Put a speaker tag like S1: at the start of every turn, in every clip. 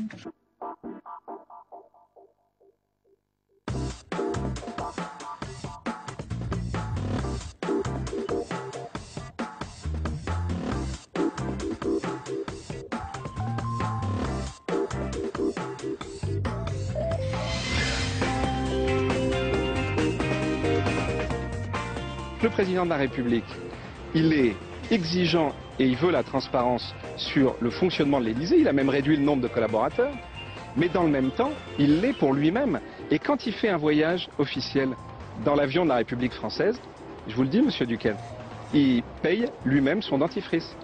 S1: Le président de la République, il est exigeant et il veut la transparence sur le fonctionnement de l'Élysée. Il a même réduit le nombre de collaborateurs. Mais dans le même temps, il l'est pour lui-même. Et quand il fait un voyage officiel dans l'avion de la République française, je vous le dis, monsieur Duquesne, il paye lui-même son dentifrice.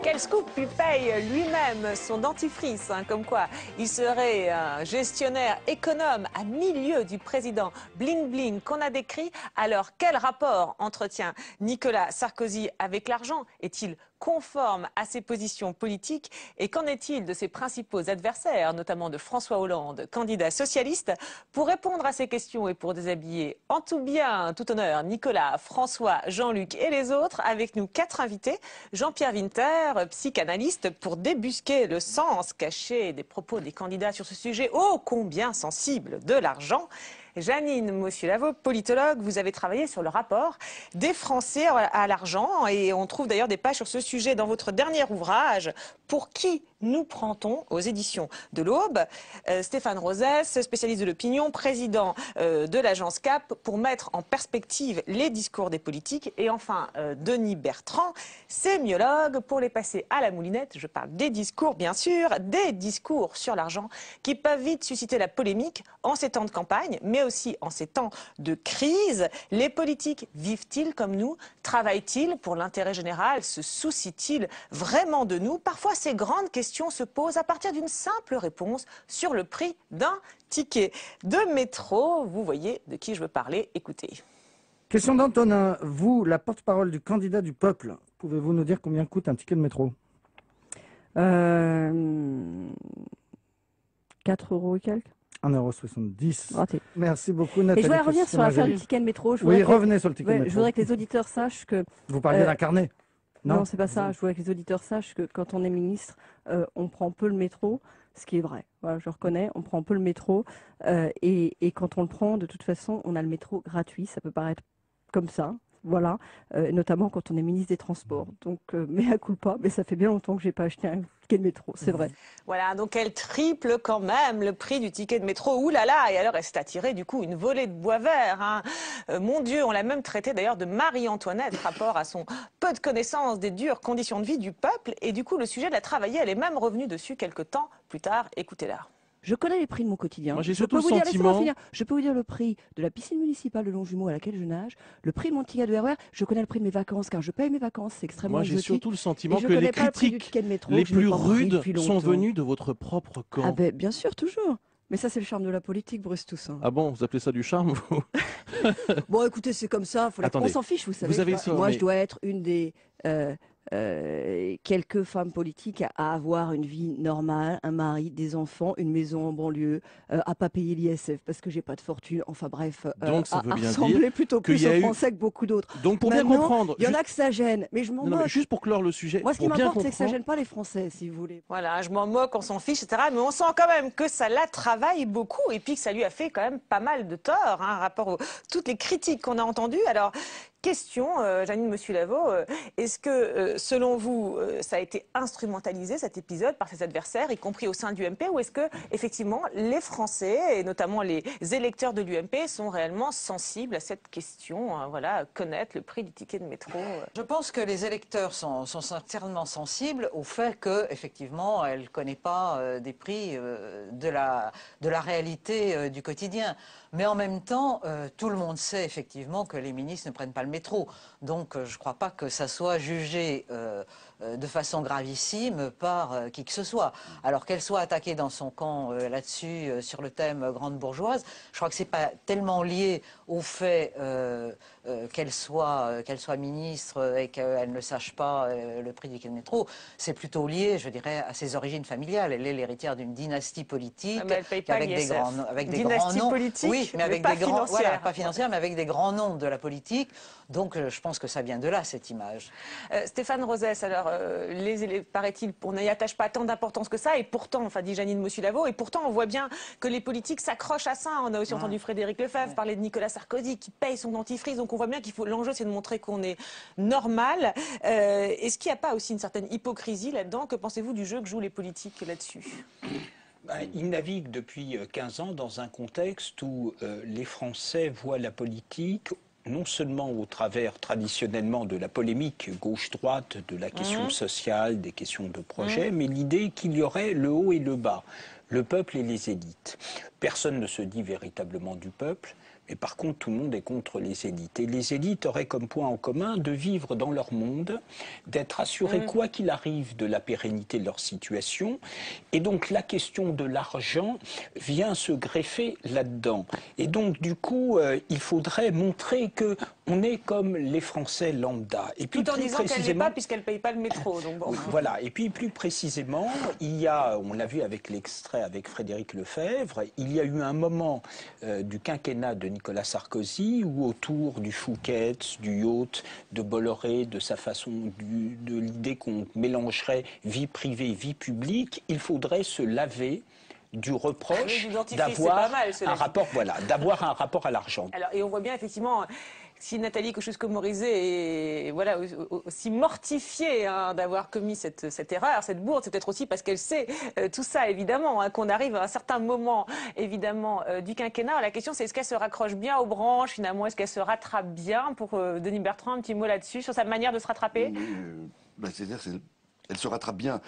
S2: Quel scoop, il paye lui-même son dentifrice, hein, comme quoi il serait un gestionnaire économe à milieu du président bling bling qu'on a décrit. Alors quel rapport entretient Nicolas Sarkozy avec l'argent? Est-il conforme à ses positions politiques? Et qu'en est-il de ses principaux adversaires, notamment de François Hollande, candidat socialiste? Pour répondre à ces questions et pour déshabiller en tout bien, tout honneur, Nicolas, François, Jean-Luc et les autres, avec nous 4 invités. Jean-Pierre Winter, psychanalyste, pour débusquer le sens caché des propos des candidats sur ce sujet ô combien sensible de l'argent. Janine Mossieu-Lavaux, politologue, vous avez travaillé sur le rapport des Français à l'argent et on trouve d'ailleurs des pages sur ce sujet dans votre dernier ouvrage. Pour qui nous prend-on aux éditions de l'Aube? Stéphane Rosès, spécialiste de l'opinion, président de l'agence CAP, pour mettre en perspective les discours des politiques. Et enfin, Denis Bertrand, sémiologue, pour les passer à la moulinette. Je parle des discours, bien sûr, des discours sur l'argent qui peuvent vite susciter la polémique en ces temps de campagne, mais aussi en ces temps de crise. Les politiques vivent-ils comme nous? Travaillent-ils pour l'intérêt général? Se soucient-ils vraiment de nous? Parfois, ces grandes questions se posent à partir d'une simple réponse sur le prix d'un ticket de métro. Vous voyez de qui je veux parler, écoutez.
S3: Question d'Antonin. Vous, la porte-parole du candidat du peuple, pouvez-vous nous dire combien coûte un ticket de métro?
S4: 4 € et quelques.
S3: 1,70 €.
S4: Raté.
S3: Merci beaucoup,
S4: Et
S3: Nathalie.
S4: je voudrais revenir sur l'affaire du ticket de métro.
S3: Oui, revenez sur le ticket de métro.
S4: Je voudrais que les auditeurs sachent que...
S3: Vous parliez d'un carnet?
S4: Non, c'est pas ça. Je voudrais que les auditeurs sachent que quand on est ministre, on prend peu le métro, ce qui est vrai. Voilà, je reconnais, on prend peu le métro. Et quand on le prend, de toute façon, on a le métro gratuit. Ça peut paraître comme ça. Voilà, notamment quand on est ministre des Transports. Donc, mea culpa, mais ça fait bien longtemps que j'ai pas acheté un ticket de métro, c'est vrai.
S2: Voilà, donc elle triple quand même le prix du ticket de métro. Ouh là là, et alors elle s'est attirée du coup une volée de bois vert. Hein. Mon Dieu, on l'a même traité d'ailleurs de Marie-Antoinette, rapport à son peu de connaissance des dures conditions de vie du peuple. Et du coup, le sujet de la travailler, elle est même revenue dessus quelques temps plus tard. Écoutez-la.
S4: Je connais les prix de mon quotidien.
S5: Moi, j'ai surtout le sentiment...
S4: Je peux vous dire le prix de la piscine municipale de Longjumeau à laquelle je nage, le prix de mon ticket de RER, je connais le prix de mes vacances car je paye mes vacances, c'est extrêmement
S5: Moi, j'ai
S4: exotique.
S5: surtout le sentiment
S4: Et je
S5: que les
S4: connais pas le prix du
S5: critiques
S4: ticket de métro,
S5: les
S4: je l'ai
S5: plus
S4: pas pris
S5: rudes
S4: depuis
S5: sont
S4: longtemps.
S5: venues de votre propre camp.
S4: Ah ben, bien sûr, toujours. Mais ça, c'est le charme de la politique, Bruce Toussaint.
S5: Ah bon, vous appelez ça du charme, vous?
S4: Bon, écoutez, c'est comme ça,
S5: Attendez,
S4: on s'en fiche, vous savez.
S5: vous avez
S4: Moi,
S5: mais-
S4: je dois être une des quelques femmes politiques à avoir une vie normale, un mari, des enfants, une maison en banlieue, à pas payer l'ISF parce que j'ai pas de fortune. Enfin bref,
S5: Donc, ça veut
S4: à
S5: bien
S4: ressembler
S5: dire
S4: plutôt
S5: qu'il
S4: plus
S5: y a
S4: aux
S5: eu-
S4: Français que beaucoup d'autres.
S5: Donc, pour bien
S4: Maintenant,
S5: comprendre...
S4: il y en a
S5: juste-
S4: que ça gêne, mais je m'en
S5: Non, mais
S4: moque.
S5: juste pour clore le sujet,
S4: Moi, ce qui
S5: pour bien
S4: m'importe, c'est que ça
S5: comprendre...
S4: gêne pas les Français, si vous voulez.
S2: Voilà, je m'en moque, on s'en fiche, etc. Mais on sent quand même que ça la travaille beaucoup et puis que ça lui a fait quand même pas mal de tort, hein, rapport aux toutes les critiques qu'on a entendues. Alors, question, Janine Mossieu-Lavaux, est-ce que, selon vous, ça a été instrumentalisé, cet épisode, par ses adversaires, y compris au sein de l'UMP, ou est-ce que, effectivement, les Français, et notamment les électeurs de l'UMP, sont réellement sensibles à cette question, hein, voilà, connaître le prix du ticket de métro
S6: Je pense que les électeurs sont sincèrement sensibles au fait qu'effectivement, elle ne connaît pas des prix de la réalité du quotidien. Mais en même temps, tout le monde sait effectivement que les ministres ne prennent pas le métro. Donc je ne crois pas que ça soit jugé de façon gravissime par qui que ce soit. Alors qu'elle soit attaquée dans son camp là-dessus, sur le thème grande bourgeoise, je crois que ce n'est pas tellement lié au fait qu'elle soit ministre et qu'elle ne sache pas le prix du ticket de métro. C'est plutôt lié, je dirais, à ses origines familiales. Elle est l'héritière d'une dynastie politique
S2: mais elle paye pas
S6: avec des
S2: l'ISF.
S6: grands noms.
S2: Dynastie politique,
S6: oui, mais avec
S2: pas
S6: des grands,
S2: financière.
S6: voilà, pas financière, mais avec des grands noms de la politique. Donc je pense que ça vient de là, cette image.
S2: Stéphane Rosès, alors paraît-il, on n'y attache pas tant d'importance que ça, et pourtant, enfin dit Janine Mossu-Lavo, et pourtant on voit bien que les politiques s'accrochent à ça. On a aussi entendu Frédéric Lefebvre parler de Nicolas Sarkozy qui paye son dentifrice, donc on voit bien l'enjeu c'est de montrer qu'on est normal. Est-ce qu'il n'y a pas aussi une certaine hypocrisie là-dedans? Que pensez-vous du jeu que jouent les politiques là-dessus?
S7: Il navigue depuis 15 ans dans un contexte où les Français voient la politique non seulement au travers traditionnellement de la polémique gauche-droite, de la question sociale, des questions de projet, mais l'idée qu'il y aurait le haut et le bas, le peuple et les élites. Personne ne se dit véritablement du peuple. Mais par contre, tout le monde est contre les élites. Et les élites auraient comme point en commun de vivre dans leur monde, d'être assurés, quoi qu'il arrive, de la pérennité de leur situation. Et donc, la question de l'argent vient se greffer là-dedans. Et donc, du coup, il faudrait montrer que on est comme les Français lambda. Et puis,
S2: tout en disant qu'elle n'est pas, puisqu'elle ne paye pas le métro. Donc bon.
S7: Oui, voilà. Et puis, plus précisément, il y a, on l'a vu avec l'extrait avec Frédéric Lefebvre, il y a eu un moment du quinquennat de Nicolas Sarkozy où autour du Fouquet, du yacht, de Bolloré, de sa façon, de l'idée qu'on mélangerait vie privée et vie publique, il faudrait se laver du reproche d'avoir d'avoir un rapport à l'argent.
S2: Alors, et on voit bien effectivement, si Nathalie Kosciusko-Morizet est voilà, aussi mortifiée d'avoir commis cette erreur, cette bourde, c'est peut-être aussi parce qu'elle sait tout ça, évidemment, qu'on arrive à un certain moment, évidemment, du quinquennat. La question, c'est est-ce qu'elle se raccroche bien aux branches, finalement, est-ce qu'elle se rattrape bien? Pour Denis Bertrand, un petit mot là-dessus, sur sa manière de se rattraper.
S8: C'est-à-dire, elle se rattrape bien.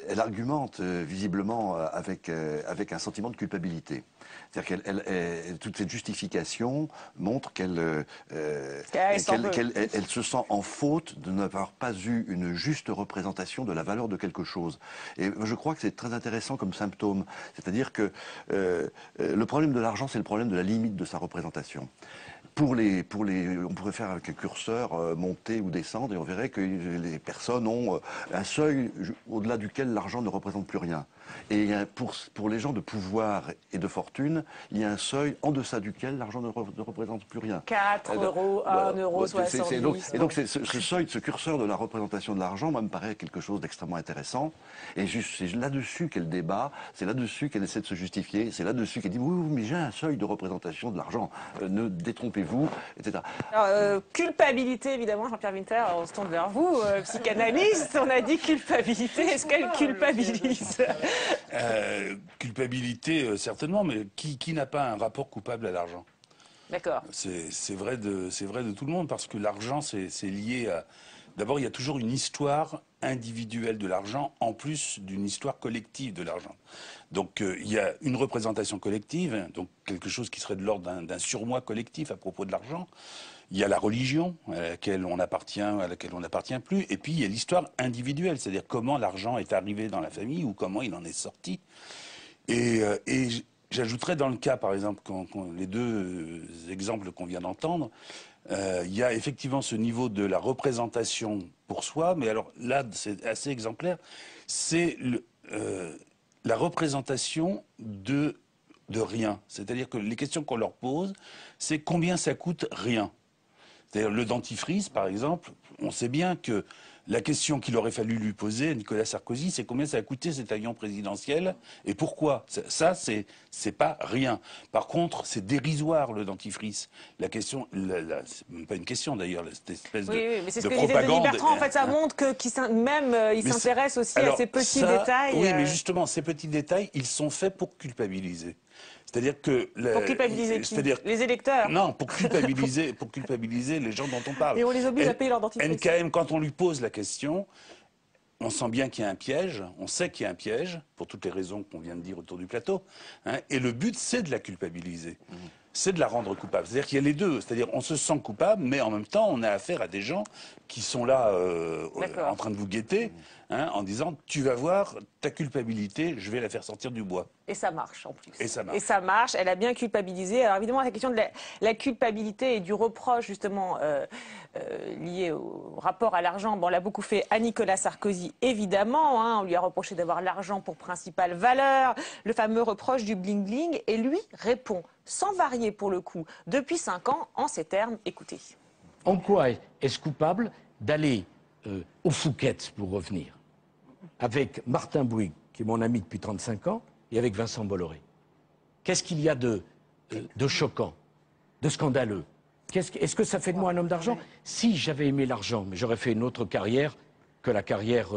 S8: Elle argumente visiblement avec un sentiment de culpabilité. C'est-à-dire qu'elle toute cette justification montre qu'elle se sent en faute de n'avoir pas eu une juste représentation de la valeur de quelque chose. Et je crois que c'est très intéressant comme symptôme. C'est-à-dire que le problème de l'argent, c'est le problème de la limite de sa représentation. On pourrait faire avec un curseur monter ou descendre et on verrait que les personnes ont un seuil au-delà duquel l'argent ne représente plus rien. Et pour les gens de pouvoir et de fortune, il y a un seuil en deçà duquel l'argent ne représente plus rien.
S2: 4 euros, 1,70 €.
S8: Et donc ce seuil, ce curseur de la représentation de l'argent, moi, me paraît quelque chose d'extrêmement intéressant. Et c'est là-dessus qu'elle débat, c'est là-dessus qu'elle essaie de se justifier, c'est là-dessus qu'elle dit oui, mais j'ai un seuil de représentation de l'argent, ne détrompez-vous, etc.
S2: Alors, culpabilité, évidemment, Jean-Pierre Winter, on se tourne vers vous, psychanalyste, on a dit culpabilité, est-ce qu'elle culpabilise?
S9: Culpabilité, certainement, mais qui n'a pas un rapport coupable à l'argent?
S2: D'accord.
S9: C'est vrai de tout le monde, parce que l'argent, c'est lié à... D'abord, il y a toujours une histoire individuelle de l'argent, en plus d'une histoire collective de l'argent. Donc, il y a une représentation collective, donc quelque chose qui serait de l'ordre d'un surmoi collectif à propos de l'argent. Il y a la religion à laquelle on n'appartient plus, et puis il y a l'histoire individuelle, c'est-à-dire comment l'argent est arrivé dans la famille ou comment il en est sorti. Et j'ajouterais dans le cas, par exemple, les deux exemples qu'on vient d'entendre, il y a effectivement ce niveau de la représentation pour soi, mais alors là, c'est assez exemplaire, c'est la représentation de rien. C'est-à-dire que les questions qu'on leur pose, c'est combien ça coûte rien. C'est-à-dire le dentifrice, par exemple, on sait bien que la question qu'il aurait fallu lui poser à Nicolas Sarkozy, c'est combien ça a coûté cet avion présidentiel et pourquoi. Ça, c'est pas rien. Par contre, c'est dérisoire le dentifrice. La question, c'est même pas une question d'ailleurs, cette espèce
S2: oui, mais c'est ce que
S9: propagande.
S2: disait Denis Bertrand. En fait, ça montre qu'il s'intéresse aussi à ces petits détails.
S9: Oui, mais justement, ces petits détails, ils sont faits pour culpabiliser. C'est-à-dire que...
S2: Pour culpabiliser qui? Les électeurs?
S9: Non, pour culpabiliser les gens dont on parle.
S2: Et on les oblige à payer leur dentifrice.
S9: NKM, quand on lui pose la question, on sent bien qu'il y a un piège, on sait qu'il y a un piège, pour toutes les raisons qu'on vient de dire autour du plateau, hein, et le but, c'est de la culpabiliser. C'est de la rendre coupable. C'est-à-dire qu'il y a les deux. C'est-à-dire on se sent coupable, mais en même temps, on a affaire à des gens qui sont là en train de vous guetter, hein, en disant « tu vas voir, ta culpabilité, je vais la faire sortir du bois ».
S2: Et ça marche en plus.
S9: Et ça marche.
S2: Et ça marche, elle a bien culpabilisé. Alors évidemment, la question de la culpabilité et du reproche justement lié au rapport à l'argent, bon, on l'a beaucoup fait à Nicolas Sarkozy, évidemment. Hein, on lui a reproché d'avoir l'argent pour principale valeur, le fameux reproche du bling-bling, et lui répond, sans varier pour le coup, depuis 5 ans, en ces termes, écoutez.
S10: En quoi est-ce coupable d'aller au Fouquet's, pour revenir, avec Martin Bouygues, qui est mon ami depuis 35 ans, et avec Vincent Bolloré. Qu'est-ce qu'il y a de choquant, de scandaleux? Est-ce que ça fait de moi un homme d'argent? Si j'avais aimé l'argent, mais j'aurais fait une autre carrière que la carrière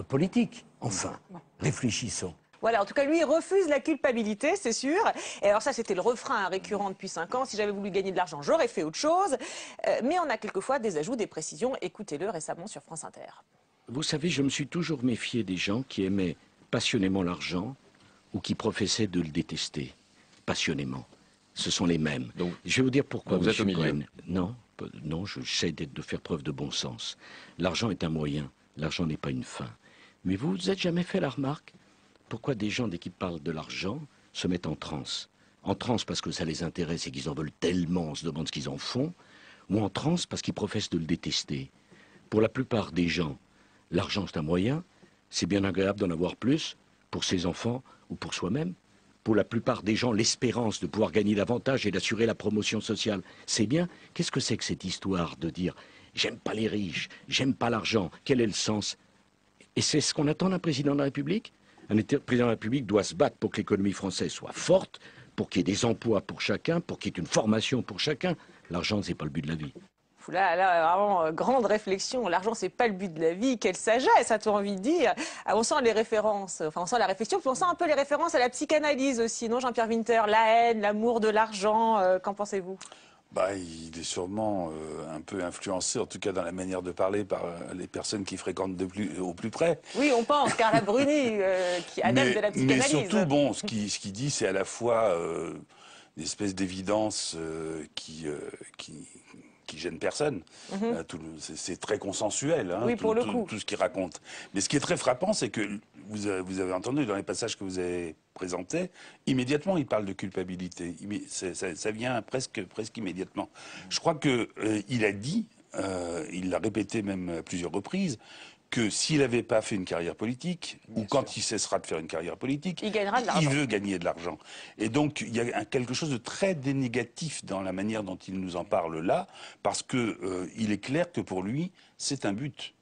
S10: politique. Enfin, réfléchissons.
S2: Voilà, en tout cas, lui, il refuse la culpabilité, c'est sûr. Et alors ça, c'était le refrain récurrent depuis 5 ans. Si j'avais voulu gagner de l'argent, j'aurais fait autre chose. Mais on a quelquefois des ajouts, des précisions. Écoutez-le récemment sur France Inter.
S10: Vous savez, je me suis toujours méfié des gens qui aimaient passionnément l'argent ou qui professaient de le détester passionnément. Ce sont les mêmes. Donc, je vais vous dire pourquoi.
S11: Vous êtes au milieu.
S10: Cohen. Non, j'essaie de faire preuve de bon sens. L'argent est un moyen, l'argent n'est pas une fin. Mais vous vous êtes jamais fait la remarque? Pourquoi des gens, dès qu'ils parlent de l'argent, se mettent en transe? En transe parce que ça les intéresse et qu'ils en veulent tellement, on se demande ce qu'ils en font, ou en transe parce qu'ils professent de le détester. Pour la plupart des gens, l'argent c'est un moyen, c'est bien agréable d'en avoir plus pour ses enfants ou pour soi-même. Pour la plupart des gens, l'espérance de pouvoir gagner davantage et d'assurer la promotion sociale, c'est bien. Qu'est-ce que c'est que cette histoire de dire « j'aime pas les riches, j'aime pas l'argent », quel est le sens? Et c'est ce qu'on attend d'un président de la République? Un président de la République doit se battre pour que l'économie française soit forte, pour qu'il y ait des emplois pour chacun, pour qu'il y ait une formation pour chacun. L'argent, c'est pas le but de la vie.
S2: Là, vraiment, grande réflexion. L'argent, c'est pas le but de la vie. Quelle sagesse, a-t-on envie de dire? On sent les références, enfin, on sent la réflexion, puis on sent un peu les références à la psychanalyse aussi, non, Jean-Pierre Winter? La haine, l'amour de l'argent, qu'en pensez-vous?
S9: Il est sûrement un peu influencé, en tout cas dans la manière de parler, par les personnes qui fréquentent au plus près.
S2: Oui, on pense, Carla Bruni, qui adepte de la psychanalyse.
S9: Mais surtout, ce qu'il dit, c'est à la fois une espèce d'évidence qui gêne personne. C'est très consensuel, hein,
S2: oui, pour le coup.
S9: Tout ce qu'il raconte. Mais ce qui est très frappant, c'est que vous avez entendu dans les passages que vous avez présentés, immédiatement il parle de culpabilité. Ça vient presque immédiatement. Je crois qu'il a dit, il l'a répété même à plusieurs reprises, que s'il n'avait pas fait une carrière politique, ou quand il cessera de faire une carrière politique,
S2: il gagnera de l'argent.
S9: Il veut gagner de l'argent. Et donc, il y a quelque chose de très dénégatif dans la manière dont il nous en parle là, parce que il est clair que pour lui, c'est un but.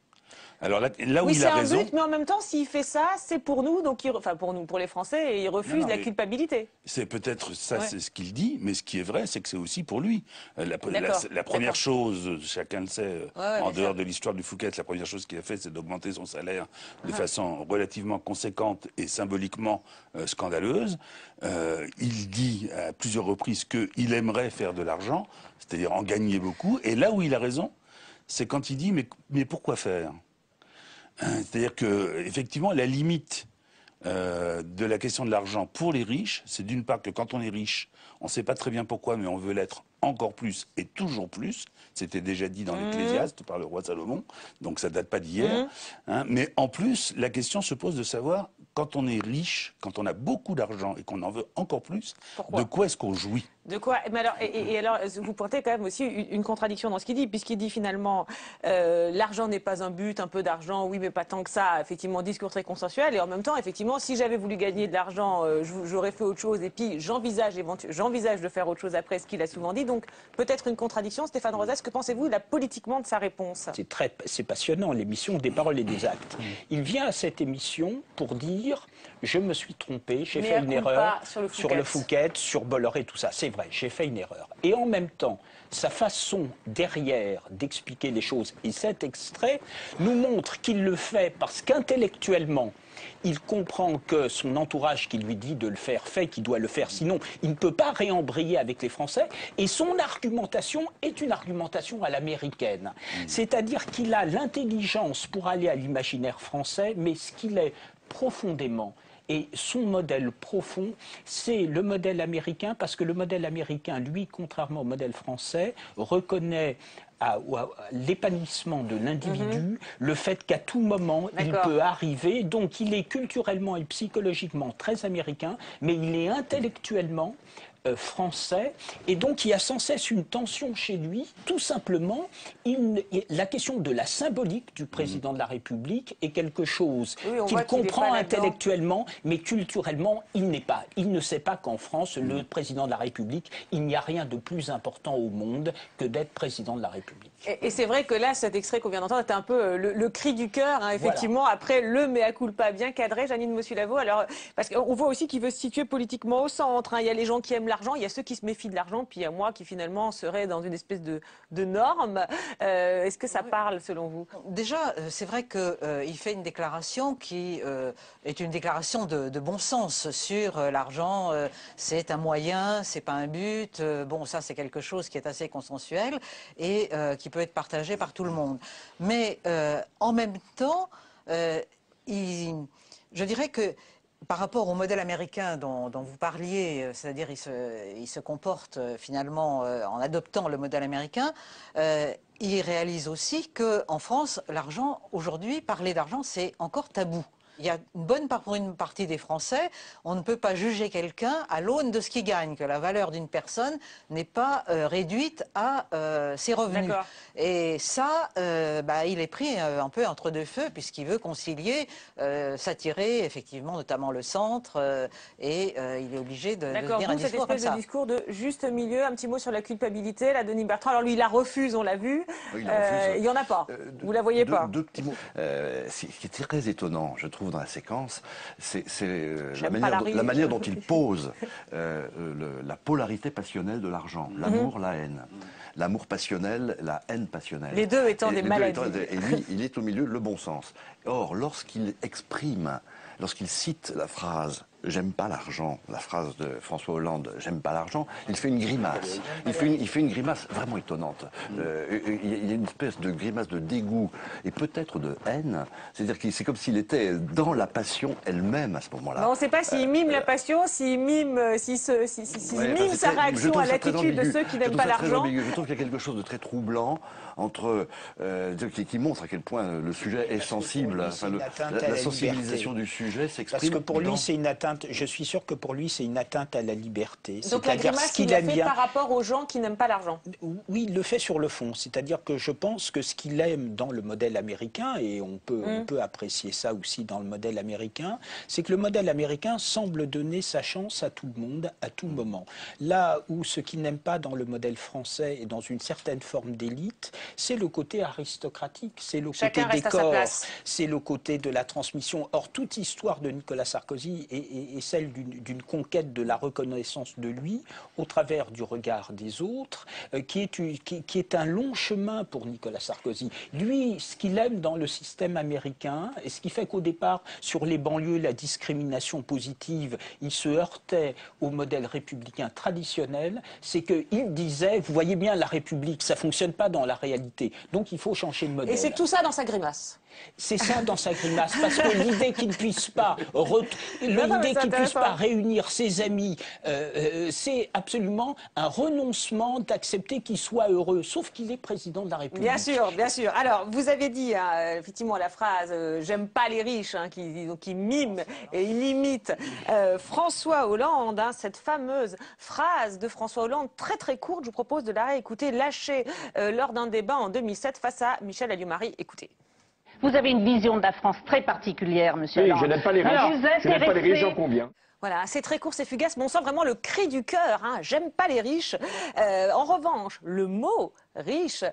S9: Alors là où
S2: oui,
S9: il a raison...
S2: c'est un but, mais en même temps, s'il fait ça, c'est pour nous, donc enfin pour nous, pour les Français, et il refuse la culpabilité.
S9: C'est peut-être ça, c'est ce qu'il dit, mais ce qui est vrai, c'est que c'est aussi pour lui. La première chose, chacun le sait, en dehors de l'histoire du Fouquet, la première chose qu'il a fait, c'est d'augmenter son salaire de façon relativement conséquente et symboliquement scandaleuse. Il dit à plusieurs reprises qu'il aimerait faire de l'argent, c'est-à-dire en gagner beaucoup, et là où il a raison, c'est quand il dit mais pourquoi faire? C'est-à-dire que effectivement la limite de la question de l'argent pour les riches, c'est d'une part que quand on est riche, on ne sait pas très bien pourquoi, mais on veut l'être encore plus et toujours plus. C'était déjà dit dans l'Ecclésiaste par le roi Salomon, donc ça date pas d'hier. Mais en plus, la question se pose de savoir, quand on est riche, quand on a beaucoup d'argent et qu'on en veut encore plus, de quoi est-ce qu'on jouit?
S2: De quoi? Mais alors, et alors, vous pointez quand même aussi une contradiction dans ce qu'il dit, puisqu'il dit finalement l'argent n'est pas un but, un peu d'argent, oui, mais pas tant que ça. Effectivement, discours très consensuel. Et en même temps, effectivement, si j'avais voulu gagner de l'argent, j'aurais fait autre chose. Et puis, j'envisage de faire autre chose après, ce qu'il a souvent dit. Donc, peut-être une contradiction. Stéphane Rosès, que pensez-vous là politiquement de sa réponse?
S7: C'est passionnant, l'émission des paroles et des actes. Il vient à cette émission pour dire je me suis trompé, j'ai fait une erreur sur le Fouquet, sur Bolloré, tout ça. C'est vrai, j'ai fait une erreur. Et en même temps, sa façon derrière d'expliquer les choses, et cet extrait nous montre qu'il le fait parce qu'intellectuellement, il comprend que son entourage qui lui dit de le faire fait, qu'il doit le faire, sinon il ne peut pas réembrayer avec les Français. Et son argumentation est une argumentation à l'américaine. C'est-à-dire qu'il a l'intelligence pour aller à l'imaginaire français, mais ce qu'il est profondément, et son modèle profond, c'est le modèle américain, parce que le modèle américain, lui, contrairement au modèle français, reconnaît à l'épanouissement de l'individu, le fait qu'à tout moment, il peut arriver. Donc il est culturellement et psychologiquement très américain, mais il est intellectuellement français, et donc il y a sans cesse une tension chez lui. Tout simplement, la question de la symbolique du président de la République est quelque chose qu'il comprend intellectuellement, mais culturellement, il ne sait pas qu'en France, le président de la République, il n'y a rien de plus important au monde que d'être président de la République.
S2: Et c'est vrai que là, cet extrait qu'on vient d'entendre était un peu le cri du cœur, hein, effectivement, après le mea culpa bien cadré, Jeannine Mossulavo. Alors, parce qu'on voit aussi qu'il veut se situer politiquement au centre, hein. Il y a les gens qui aiment l'argent, il y a ceux qui se méfient de l'argent, puis il y a moi qui finalement serais dans une espèce de norme. Est-ce que ça parle selon vous?
S6: Déjà, c'est vrai qu'il fait une déclaration qui est une déclaration de bon sens sur l'argent. C'est un moyen, c'est pas un but. Bon, ça, c'est quelque chose qui est assez consensuel et qui peut être partagé par tout le monde. Mais en même temps, je dirais que par rapport au modèle américain dont vous parliez, c'est-à-dire il se comporte finalement en adoptant le modèle américain, il réalise aussi qu'en France, l'argent, aujourd'hui, parler d'argent, c'est encore tabou. Il y a pour une partie des Français, on ne peut pas juger quelqu'un à l'aune de ce qu'il gagne, que la valeur d'une personne n'est pas réduite à ses revenus. Et ça, il est pris un peu entre deux feux, puisqu'il veut concilier, s'attirer effectivement, notamment le centre, et il est obligé de tenir un discours comme ça.
S2: Cette espèce de discours de juste milieu, un petit mot sur la culpabilité, là, Denis Bertrand. Alors lui, il la refuse, on l'a vu.
S8: Oui, il
S2: n'y en a pas. Vous la voyez pas.
S8: Deux petits mots. Ce qui est très étonnant, je trouve, dans la séquence, c'est la manière dont il pose la polarité passionnelle de l'argent, l'amour, la haine. L'amour passionnel, la haine passionnelle.
S2: Les deux étant des maladies.
S8: Et lui, il est au milieu, le bon sens. Or, lorsqu'il cite la phrase « j'aime pas l'argent », la phrase de François Hollande « j'aime pas l'argent », il fait une grimace. Il fait une grimace vraiment étonnante. Il y a une espèce de grimace de dégoût et peut-être de haine. C'est-à-dire que c'est comme s'il était dans la passion elle-même à ce moment-là.
S2: On ne sait pas s'il mime la passion, s'il mime, mime sa réaction à l'attitude de ceux qui n'aiment pas l'argent.
S8: Je trouve qu'il y a quelque chose de très troublant entre qui montre à quel point le sujet est sensible. La sensibilisation du sujet s'exprime.
S7: Parce que pour lui, c'est une atteinte. Je suis sûr que pour lui, c'est une atteinte à la liberté.
S2: Donc la grimace qu'il a fait par rapport aux gens qui n'aiment pas l'argent.
S7: Oui, il le fait sur le fond. C'est-à-dire que je pense que ce qu'il aime dans le modèle américain, et on peut apprécier ça aussi dans le modèle américain, c'est que le modèle américain semble donner sa chance à tout le monde, à tout moment. Là où ce qu'il n'aime pas dans le modèle français et dans une certaine forme d'élite, c'est le côté aristocratique, c'est le côté décor, c'est le côté de la transmission. Or, toute histoire de Nicolas Sarkozy est celle d'une conquête de la reconnaissance de lui au travers du regard des autres, qui est un long chemin pour Nicolas Sarkozy. Lui, ce qu'il aime dans le système américain, et ce qui fait qu'au départ, sur les banlieues, la discrimination positive, il se heurtait au modèle républicain traditionnel, c'est qu'il disait, vous voyez bien, la République, ça ne fonctionne pas dans la réalité, donc il faut changer de modèle.
S2: Et c'est tout ça dans sa grimace.
S7: C'est ça dans sa grimace, parce que l'idée qu'il ne puisse pas, réunir ses amis, c'est absolument un renoncement d'accepter qu'il soit heureux, sauf qu'il est président de la République.
S2: Bien sûr, bien sûr. Alors, vous avez dit effectivement la phrase « j'aime pas les riches », qui mime et il imite François Hollande, cette fameuse phrase de François Hollande, très très courte, je vous propose de la réécouter, lâchée lors d'un débat en 2007 face à Michel Alliot-Marie. Écoutez.
S11: Vous avez une vision de la France très particulière, monsieur Hollande.
S1: Oui, je n'aime pas les riches. Je n'aime pas les riches, j'en conviens.
S2: Voilà, c'est très court, c'est fugace, mais on sent vraiment le cri du cœur. J'aime pas les riches. En revanche, le mot riche,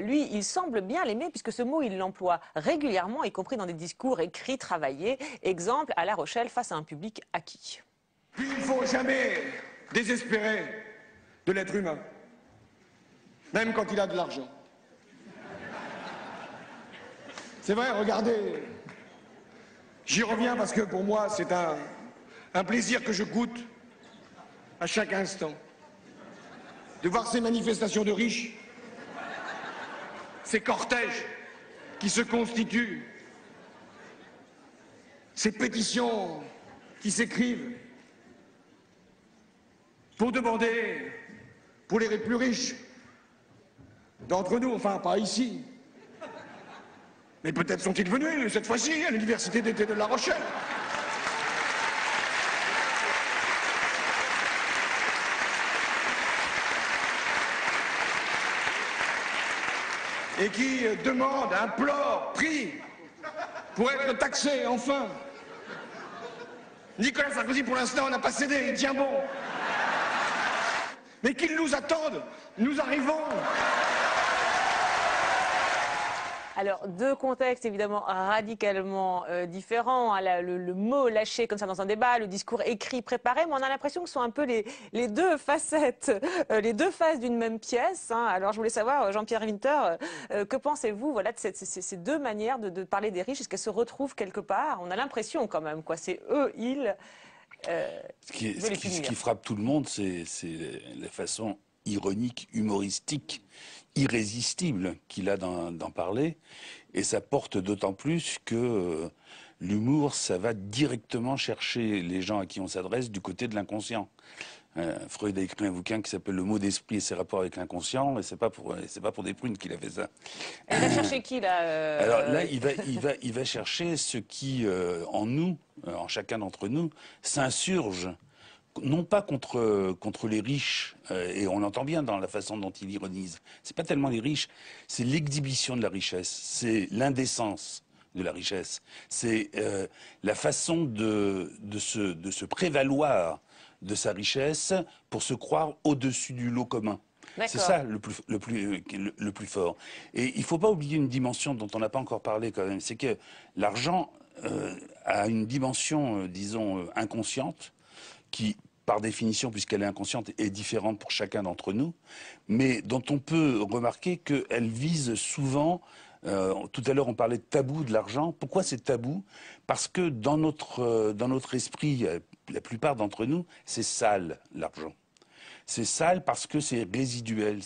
S2: lui, il semble bien l'aimer, puisque ce mot, il l'emploie régulièrement, y compris dans des discours écrits, travaillés. Exemple, à La Rochelle, face à un public acquis.
S12: Il ne faut jamais désespérer de l'être humain, même quand il a de l'argent. C'est vrai, regardez, j'y reviens parce que pour moi, c'est un plaisir que je goûte à chaque instant. De voir ces manifestations de riches, ces cortèges qui se constituent, ces pétitions qui s'écrivent pour demander, pour les plus riches d'entre nous, enfin pas ici, mais peut-être sont-ils venus cette fois-ci à l'université d'été de La Rochelle. Et qui demandent, implorent, prient pour être taxés, enfin. Nicolas Sarkozy, pour l'instant, n'a pas cédé, il tient bon. Mais qu'ils nous attendent, nous arrivons.
S2: Alors, deux contextes évidemment radicalement différents. Hein, le mot lâché comme ça dans un débat, le discours écrit, préparé, mais on a l'impression que ce sont un peu les deux facettes, les deux faces d'une même pièce. Hein. Alors, je voulais savoir, Jean-Pierre Winter, que pensez-vous voilà, de ces deux manières de parler des riches? Est-ce qu'elles se retrouvent quelque part? On a l'impression quand même, quoi. C'est eux, ils.
S9: Ce qui frappe tout le monde, c'est la façon ironique, humoristique, irrésistible qu'il a d'en parler. Et ça porte d'autant plus que l'humour, ça va directement chercher les gens à qui on s'adresse du côté de l'inconscient. Freud a écrit un bouquin qui s'appelle Le mot d'esprit et ses rapports avec l'inconscient, et c'est pas pour des prunes qu'il a fait ça.
S2: Elle va chercher qui là
S9: Alors là, il va chercher ce qui en nous, en chacun d'entre nous, s'insurge. Non pas contre les riches, et on l'entend bien dans la façon dont il ironise. C'est pas tellement les riches, c'est l'exhibition de la richesse, c'est l'indécence de la richesse, c'est la façon de se prévaloir de sa richesse pour se croire au-dessus du lot commun. C'est ça le plus fort. Et il ne faut pas oublier une dimension dont on n'a pas encore parlé quand même, c'est que l'argent a une dimension, disons, inconsciente, qui, par définition, puisqu'elle est inconsciente, est différente pour chacun d'entre nous, mais dont on peut remarquer qu'elle vise souvent... tout à l'heure, on parlait de tabou de l'argent. Pourquoi c'est tabou? Parce que dans notre esprit, la plupart d'entre nous, c'est sale, l'argent. C'est sale parce que c'est résiduel.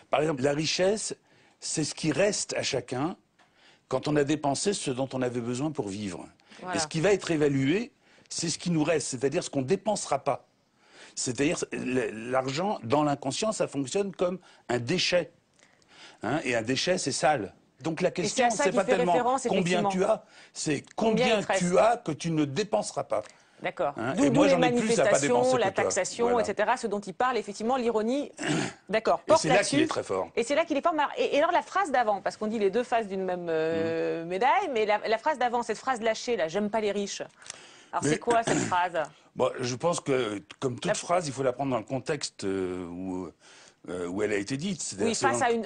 S9: Par exemple, la richesse, c'est ce qui reste à chacun quand on a dépensé ce dont on avait besoin pour vivre. Voilà. Et ce qui va être évalué, c'est ce qui nous reste, c'est-à-dire ce qu'on ne dépensera pas. C'est-à-dire, l'argent, dans l'inconscient, ça fonctionne comme un déchet. Hein, et un déchet, c'est sale. Donc la question, c'est pas tellement combien tu as, c'est combien tu as que tu ne dépenseras pas.
S2: D'accord.
S9: Hein,
S2: D'où les manifestations, la taxation, voilà, etc. Ce dont il parle, effectivement, l'ironie. D'accord.
S9: Et c'est là qu'il est très fort.
S2: Et c'est là qu'il est fort. Et alors la phrase d'avant, parce qu'on dit les deux faces d'une même médaille, mais la phrase d'avant, cette phrase lâchée, là, j'aime pas les riches. Alors c'est quoi cette phrase?
S9: Bon, je pense que, comme toute phrase, il faut la prendre dans le contexte où elle a été dite.
S2: Oui, face à une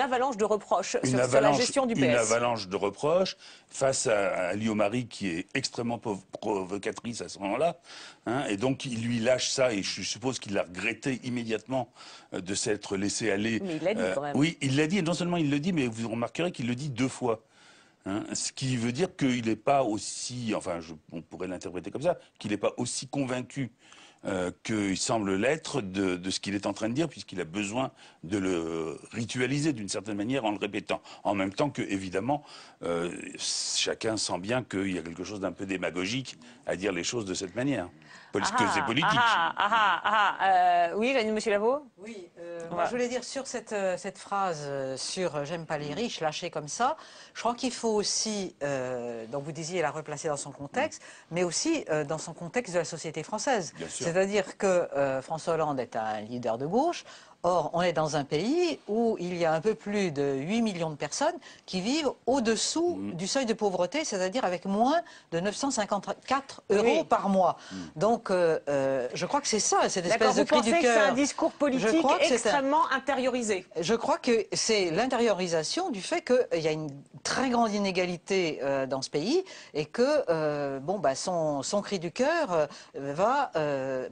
S2: avalanche de reproches sur la gestion du PS.
S9: Une avalanche de reproches face à Liomari qui est extrêmement provocatrice à ce moment-là. Hein, et donc, il lui lâche ça, et je suppose qu'il l'a regretté immédiatement de s'être laissé aller.
S2: Mais il l'a dit quand même.
S9: Oui, il l'a dit, et non seulement il le dit, mais vous remarquerez qu'il le dit 2 fois. Hein, ce qui veut dire qu'il n'est pas aussi, enfin, on pourrait l'interpréter comme ça, qu'il n'est pas aussi convaincu qu'il semble l'être de ce qu'il est en train de dire, puisqu'il a besoin de le ritualiser d'une certaine manière en le répétant. En même temps que, évidemment, chacun sent bien qu'il y a quelque chose d'un peu démagogique à dire les choses de cette manière. Parce que c'est politique.
S2: Oui, Monsieur Lavaux.
S6: Oui, moi je voulais dire sur cette phrase sur j'aime pas les riches, lâchée comme ça, je crois qu'il faut aussi, donc vous disiez la replacer dans son contexte, mais aussi dans son contexte de la société française. C'est-à-dire que François Hollande est un leader de gauche. Or, on est dans un pays où il y a un peu plus de 8 millions de personnes qui vivent au-dessous du seuil de pauvreté, c'est-à-dire avec moins de 954 € par mois. Donc, je crois que c'est ça, cette espèce de cri du cœur.
S2: Vous pensez que c'est un discours politique extrêmement intériorisé?
S6: Je crois que c'est l'intériorisation du fait qu'il y a une très grande inégalité dans ce pays et que son cri du cœur va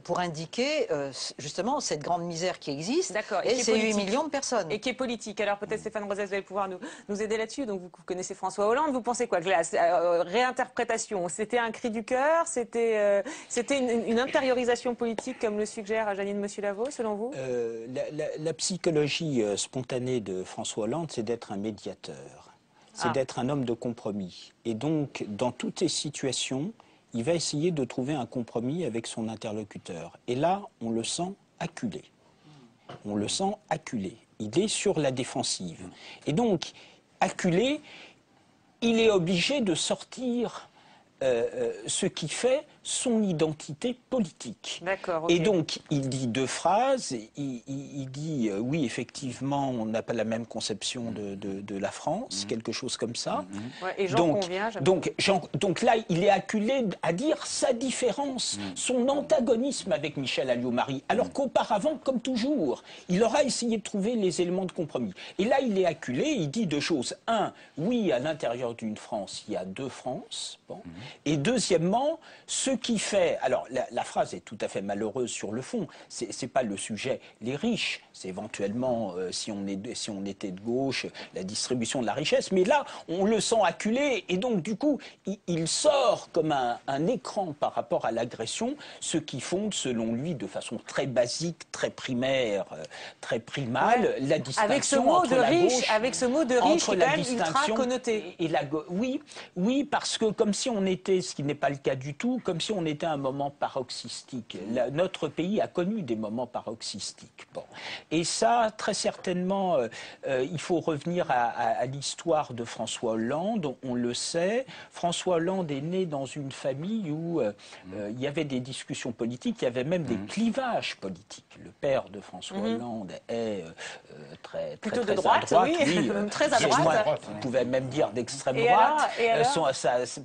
S6: pour indiquer justement cette grande misère qui existe. Et c'est 8 millions de personnes.
S2: Et qui est politique. Alors peut-être Stéphane Rosès, vous allez pouvoir nous aider là-dessus. Donc vous connaissez François Hollande. Vous pensez quoi? Réinterprétation, c'était un cri du cœur? C'était une intériorisation politique comme le suggère Janine Monsieur Lavaux, selon vous?
S7: La psychologie spontanée de François Hollande, c'est d'être un médiateur. C'est d'être un homme de compromis. Et donc, dans toutes ces situations, il va essayer de trouver un compromis avec son interlocuteur. Et là, on le sent acculé. On le sent acculé. Il est sur la défensive. Et donc, acculé, il est obligé de sortir ce qui fait son identité politique.
S2: D'accord.
S7: Et donc, il dit deux phrases. Il dit, oui, effectivement, on n'a pas la même conception de la France, quelque chose comme ça.
S2: Ouais, et j'en conviens.
S7: Donc là, il est acculé à dire sa différence, son antagonisme avec Michel Alliot-Marie, alors qu'auparavant, comme toujours, il aura essayé de trouver les éléments de compromis. Et là, il est acculé, il dit deux choses. Un, oui, à l'intérieur d'une France, il y a deux France. Bon. Et deuxièmement, ce qui fait... Alors, la phrase est tout à fait malheureuse sur le fond. C'est pas le sujet. Les riches, c'est éventuellement, si on était de gauche, la distribution de la richesse. Mais là, on le sent acculé. Et donc, du coup, il sort comme un écran par rapport à l'agression, ce qui fonde, selon lui, de façon très basique, très primaire, très primale, la distinction entre la gauche...
S2: Avec ce mot de riche qui est quand même ultra connoté.
S7: Oui, parce que comme si on était, ce qui n'est pas le cas du tout, comme si on était à un moment paroxystique. Notre pays a connu des moments paroxystiques. Bon. Et ça, très certainement, il faut revenir à l'histoire de François Hollande. On le sait, François Hollande est né dans une famille où il y avait des discussions politiques, il y avait même des clivages politiques. Le père de François Hollande est
S2: plutôt
S7: très
S2: de droite,
S7: à droite, oui,
S2: très à droite.
S7: On pouvait même dire d'extrême droite.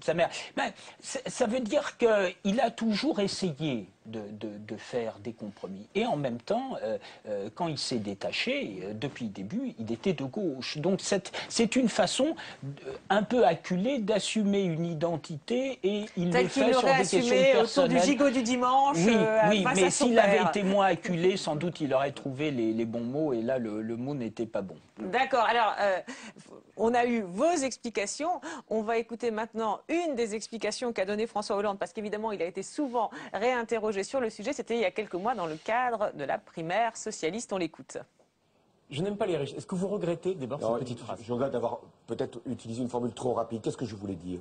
S7: Sa mère. Ben, ça veut dire qu'il a toujours essayé de faire des compromis. Et en même temps, quand il s'est détaché, depuis le début, il était de gauche. Donc c'est une façon un peu acculée d'assumer une identité, et il le fait sur des questions personnelles.
S2: Autour du gigot du dimanche.
S7: Oui, mais s'il avait été moins acculé, sans doute il aurait trouvé les bons mots, et là le mot n'était pas bon.
S2: D'accord. Alors, on a eu vos explications. On va écouter maintenant une des explications qu'a donné François Hollande, parce qu'évidemment, il a été souvent réinterrogé sur le sujet. C'était il y a quelques mois dans le cadre de la primaire socialiste. On l'écoute.
S13: Je n'aime pas les riches. Est-ce que vous regrettez d'abord cette petite phrase?
S14: Je regrette d'avoir peut-être utilisé une formule trop rapide. Qu'est-ce que je voulais dire?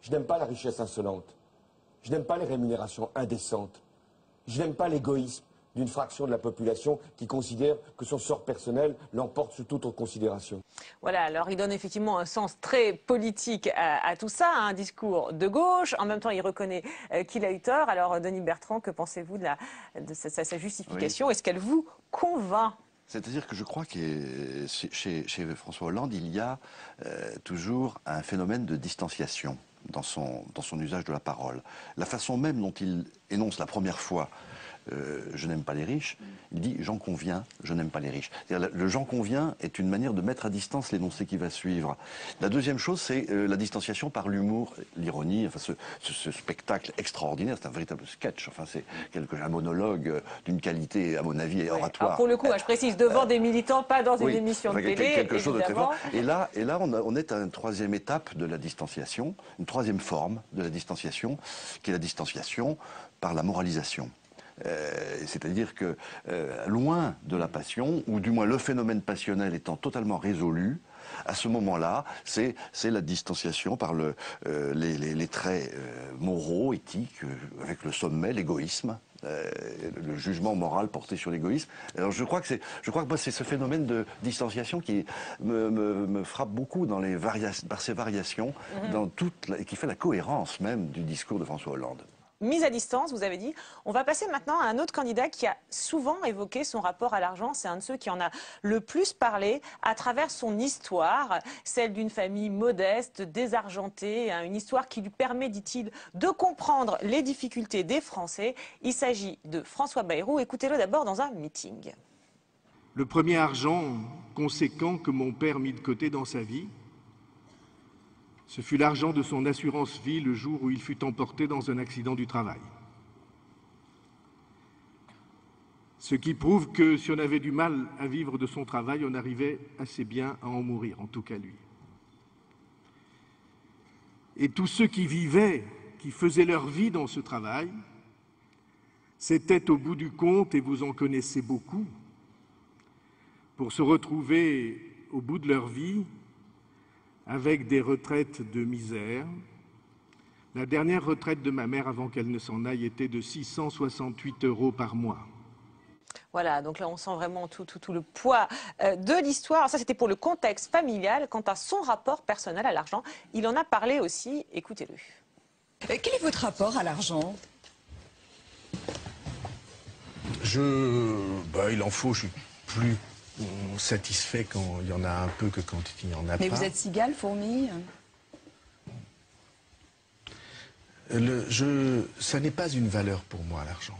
S14: Je n'aime pas la richesse insolente. Je n'aime pas les rémunérations indécentes. Je n'aime pas l'égoïsme d'une fraction de la population qui considère que son sort personnel l'emporte sur toute autre considération.
S2: Voilà, alors il donne effectivement un sens très politique à tout ça, un discours de gauche. En même temps, il reconnaît qu'il a eu tort. Alors, Denis Bertrand, que pensez-vous de sa justification? Est-ce qu'elle vous convainc?
S8: C'est-à-dire que je crois que chez François Hollande, il y a toujours un phénomène de distanciation dans son usage de la parole. La façon même dont il énonce la première fois je n'aime pas les riches, il dit j'en conviens, je n'aime pas les riches. Le j'en conviens est une manière de mettre à distance l'énoncé qui va suivre. La deuxième chose, c'est la distanciation par l'humour, l'ironie, enfin ce spectacle extraordinaire, c'est un véritable sketch, enfin c'est un monologue d'une qualité, à mon avis, oratoire.
S2: Alors pour le coup, je précise, devant des militants, pas dans une émission de télé,
S8: quelque chose de très fort.
S2: évidemment.
S8: Et là on est à une troisième étape de la distanciation, une troisième forme de la distanciation, qui est la distanciation par la moralisation. C'est-à-dire que loin de la passion, ou du moins le phénomène passionnel étant totalement résolu, à ce moment-là, c'est la distanciation par les traits moraux, éthiques, avec le sommet, l'égoïsme, le jugement moral porté sur l'égoïsme. Alors je crois que c'est ce phénomène de distanciation qui me frappe beaucoup par ses variations, et qui fait la cohérence même du discours de François Hollande.
S2: Mise à distance, vous avez dit. On va passer maintenant à un autre candidat qui a souvent évoqué son rapport à l'argent. C'est un de ceux qui en a le plus parlé à travers son histoire, celle d'une famille modeste, désargentée, une histoire qui lui permet, dit-il, de comprendre les difficultés des Français. Il s'agit de François Bayrou. Écoutez-le d'abord dans un meeting.
S15: Le premier argent conséquent que mon père mit de côté dans sa vie, ce fut l'argent de son assurance vie le jour où il fut emporté dans un accident du travail. Ce qui prouve que si on avait du mal à vivre de son travail, on arrivait assez bien à en mourir, en tout cas lui. Et tous ceux qui vivaient, qui faisaient leur vie dans ce travail, c'était au bout du compte, et vous en connaissez beaucoup, pour se retrouver au bout de leur vie avec des retraites de misère. La dernière retraite de ma mère avant qu'elle ne s'en aille était de 668 € par mois.
S2: Voilà, donc là on sent vraiment tout le poids de l'histoire. Ça c'était pour le contexte familial. Quant à son rapport personnel à l'argent, il en a parlé aussi. Écoutez-le.
S16: Quel est votre rapport à l'argent ? Il en faut, je suis plus satisfait quand il y en a un peu que quand il n'y en a pas.
S17: Mais vous êtes cigale, fourmi?
S16: Ça n'est pas une valeur pour moi, l'argent.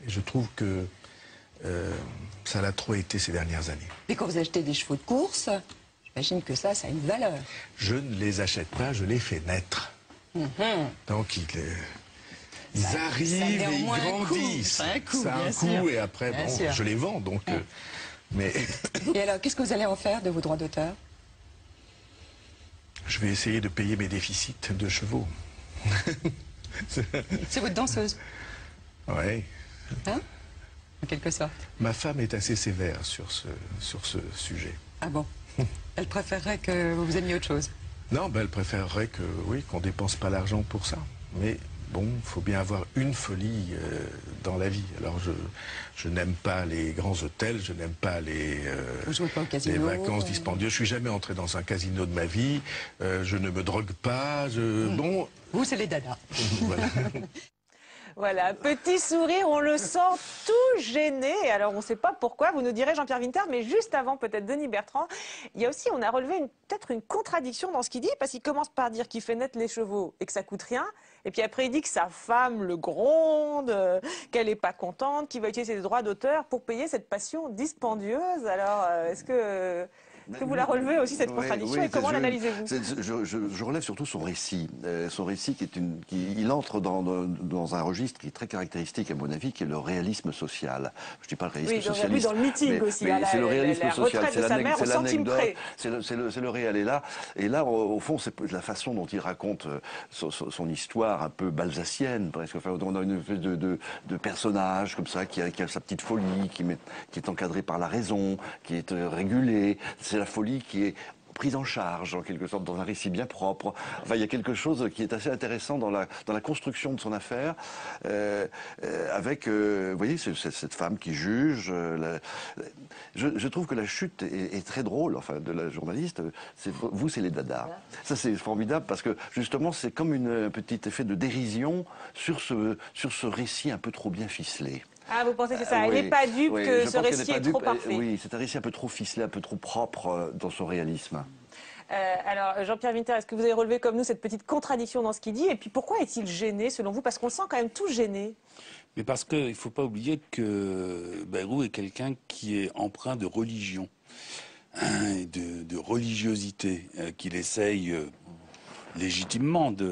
S16: Et je trouve que ça l'a trop été ces dernières années.
S17: Mais quand vous achetez des chevaux de course, j'imagine que ça a une valeur.
S16: Je ne les achète pas, je les fais naître. Donc ils arrivent et ils grandissent. Ça a un coût et après, je les vends. Donc, mais...
S17: Et alors, qu'est-ce que vous allez en faire de vos droits d'auteur?
S16: Je vais essayer de payer mes déficits de chevaux.
S17: C'est votre danseuse?
S16: Oui.
S17: Hein? En quelque sorte.
S16: Ma femme est assez sévère sur ce sujet.
S17: Ah bon? Elle préférerait que vous aimiez autre chose?
S16: Non, elle préférerait qu'on dépense pas l'argent pour ça. Mais bon, il faut bien avoir une folie dans la vie. Alors je n'aime pas les grands hôtels, je n'aime pas les vacances dispendieuses. Je suis jamais entré dans un casino de ma vie. Je ne me drogue pas. Bon.
S17: Vous, c'est les dadas.
S16: Voilà.
S2: Voilà, petit sourire, on le sent tout gêné. Alors, on ne sait pas pourquoi, vous nous direz Jean-Pierre Winter, mais juste avant, peut-être Denis Bertrand, il y a aussi, on a relevé peut-être une contradiction dans ce qu'il dit, parce qu'il commence par dire qu'il fait naître les chevaux et que ça coûte rien, et puis après il dit que sa femme le gronde, qu'elle n'est pas contente, qu'il va utiliser ses droits d'auteur pour payer cette passion dispendieuse. Alors, est-ce que vous la relevez aussi, cette contradiction, et comment l'analysez-vous?
S8: Je relève surtout son récit. Son récit il entre dans un registre qui est très caractéristique, à mon avis, qui est le réalisme social. Je ne dis pas le réalisme socialiste.
S2: Oui, dans le meeting aussi.
S8: Mais c'est le réalisme social, c'est
S2: l'anecdote,
S8: c'est le réel. Et là, au fond, c'est la façon dont il raconte son histoire un peu balsacienne, presque. Enfin, on a une espèce de personnage comme ça, qui a sa petite folie, qui est encadré par la raison, qui est régulé. C'est la folie qui est prise en charge, en quelque sorte, dans un récit bien propre. Enfin, il y a quelque chose qui est assez intéressant dans la construction de son affaire, avec, vous voyez, cette femme qui juge. Je trouve que la chute est très drôle, enfin, de la journaliste. Vous, c'est les dadas. Ça, c'est formidable, parce que, justement, c'est comme un petit effet de dérision sur ce récit un peu trop bien ficelé.
S2: Ah, vous pensez que c'est ça? Elle n'est pas dupe que ce récit est trop parfait.
S8: Oui, c'est un récit un peu trop ficelé, un peu trop propre dans son réalisme.
S2: Alors, Jean-Pierre Winter, est-ce que vous avez relevé comme nous cette petite contradiction dans ce qu'il dit? Et puis, pourquoi est-il gêné, selon vous? Parce qu'on le sent quand même tout gêné.
S9: Mais parce qu'il ne faut pas oublier que Bayrou est quelqu'un qui est empreint de religion, et de religiosité, qu'il essaye légitimement de